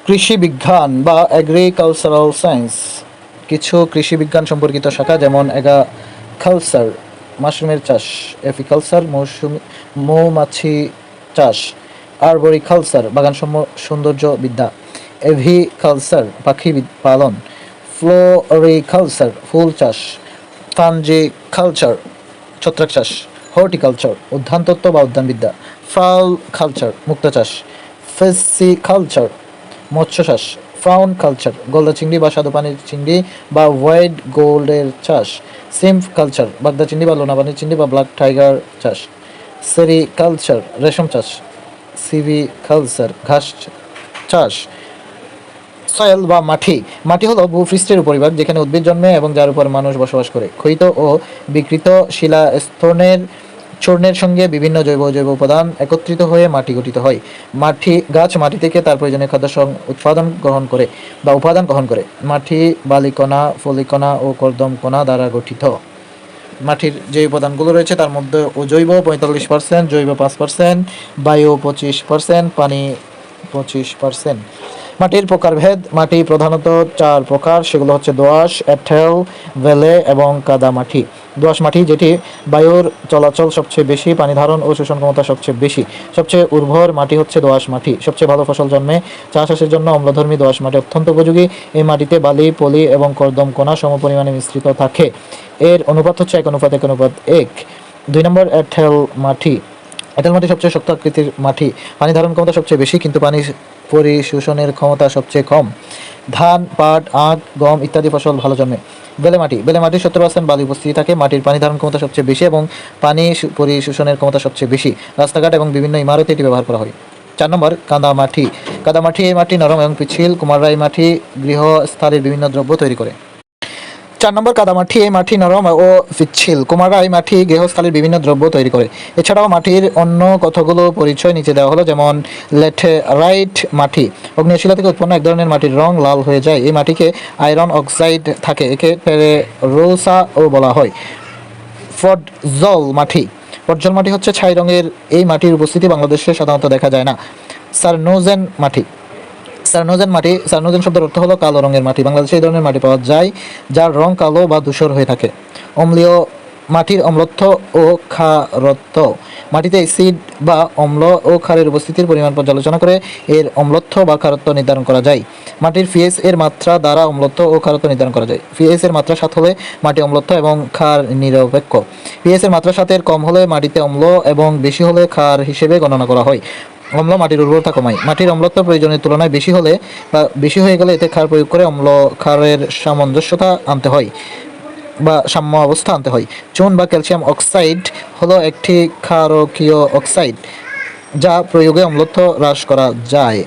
কৃষি বিজ্ঞান বা এগ্রিকালচারাল সায়েন্স। কিছু কৃষি বিজ্ঞান সম্পর্কিত শাখা যেমন এগাকালচার মাশরুমের চাষ, এপিকালচার মৌমাছি চাষ, আরবরিকালচার বাগান সৌন্দর্য বিদ্যা, এভিকালচার পাখি পালন, ফ্লোরিকালচার ফুল চাষ, ফাঞ্জিকালচার ছত্রাক চাষ, হর্টিকালচার উদ্যানতত্ত্ব বা উদ্যানবিদ্যা, ফাউল কালচার মুক্তা চাষ, ফিসিকালচার মৎস্য চাষ, ফাউন কালচার গলদা চিংড়ি বা স্বাদু পানির চিংড়ি বা হোয়াইট গোল্ডের চাষ, সিম্ফ কালচার বাগদা চিংড়ি বা লোনা পানির চিংড়ি বা ব্ল্যাক টাইগার চাষ, সেরিকালচার রেশম চাষ, সিভিকালচার ঘাস চাষ। সয়েল বা মাটি। মাটি হলো ভূপৃষ্ঠের উপরিভাগ যেখানে উদ্ভিদ জন্মে এবং যার উপর মানুষ বসবাস করে। ক্ষয়িত ও বিকৃত শিলা চূর্ণের সঙ্গে বিভিন্ন জৈব জৈব উপাদান একত্রিত হয়ে মাটি গঠিত হয়। গাছ মাটি থেকে তার প্রয়োজনীয় খাদ্য উপাদান গ্রহণ করে। মাটি বালিকণা, ফলিকণা ও কর্দমকণা দ্বারা গঠিত। মাটির যে উপাদানগুলো রয়েছে তার মধ্যে অজৈব 45%, জৈব 5%, বায়ু 25%, পানি 25%। মাটির প্রকারভেদ। মাটি প্রধানত 4 প্রকার, সেগুলো হচ্ছে দোআঁশ, এঁটেল, বেলে এবং কাদা মাটি। দোআঁশ মাটি যেটি বায়ুর চলাচল সবচেয়ে বেশি, পানি ধারণ ও শোষণ ক্ষমতা সবচেয়ে বেশি। সবচেয়ে উর্বর মাটি হচ্ছে দোআঁশ মাটি। সবচেয়ে ভালো ফসল জন্মে। চাষের জন্য অম্লধর্মী দোআঁশ মাটি অত্যন্ত উপযোগী। এই মাটিতে বালি, পলি এবং কর্দমকণা সমপরিমাণে মিশ্রিত থাকে। এর অনুপাত হচ্ছে 1:1:1। 2 নম্বর এঁটেল মাটি। এঁটেল মাটি সবচেয়ে শক্ত আকৃতির মাটি। পানি ধারণ ক্ষমতা সবচেয়ে বেশি কিন্তু পানি পরিশোষণের ক্ষমতা সবচেয়ে কম। ধান, পাট, আখ, গম ইত্যাদি ফসল ভালো জন্মে। বেলে মাটি। বেলে মাটির 70% বালি উপস্থিতি থাকে। মাটির পানি ধারণ ক্ষমতা সবচেয়ে বেশি এবং পানি পরিশোষণের ক্ষমতা সবচেয়ে বেশি। রাস্তাঘাট এবং বিভিন্ন ইমারতে এটি ব্যবহার করা হয়। 4 নম্বর কাদা মাটি। কাদা মাটি এই মাটি নরম এবং পিচ্ছিল। কুমাররা এই মাটি গৃহস্থালির বিভিন্ন দ্রব্য তৈরি করে। 4 নম্বর কাদামাটি। এই মাটি নরম ও পিচ্ছিল। কুমাররা এই মাটি গৃহস্থালির বিভিন্ন দ্রব্য তৈরি করে। এছাড়াও মাটির অন্য কতগুলো পরিচয় নিচে দেওয়া হলো, যেমন ল্যাটেরাইট মাটি। আগ্নেয় শিলা থেকে উৎপন্ন এক ধরনের মাটির রং লাল হয়ে যায়। এই মাটিকে আয়রন অক্সাইড থাকে, একে পেরেরোসা ও বলা হয়। পটজল মাটি। পটজল মাটি হচ্ছে ছাই রঙের। এই মাটির উপস্থিতি বাংলাদেশে সাধারণত দেখা যায় না। সারনোজেন মাটি। সারনোজেন শব্দের অর্থ হলো কালো রঙের মাটি। বাংলাদেশে এই ধরনের মাটি পাওয়া যায় যার রং কালো বা ধূসর হয়ে থাকে। অম্লীয় মাটির অম্লত্ব ও ক্ষারত্ব। মাটিতে অ্যাসিড বা অম্ল ও ক্ষারের উপস্থিতির পরিমাণ পর্যালোচনা করে এর অম্লত্ব বা ক্ষারত্ব নির্ধারণ করা যায়। মাটির পিএইচ এর মাত্রা দ্বারা অম্লত্ব ও ক্ষারত্ব নির্ধারণ করা যায়। পিএইচ এর মাত্রা 7 হলে মাটি অম্লত্ব এবং ক্ষার নিরপেক্ষ। পিএইচ এর মাত্রা 7 এর কম হলে মাটিতে অম্ল এবং বেশি হলে ক্ষার হিসেবে গণনা করা হয়। অম্ল মাটির উর্বরতা কমায়। মাটির অম্লত্ব প্রয়োজনের তুলনায় বেশি হয়ে গেলে এতে ক্ষার প্রয়োগ করে অম্ল ক্ষারের সামঞ্জস্যতা আনতে হয় বা সাম্য অবস্থা আনতে হয়। চুন বা ক্যালসিয়াম অক্সাইড হলো একটি ক্ষারকীয় অক্সাইড যা প্রয়োগে অম্লত্ব হ্রাস করা যায়।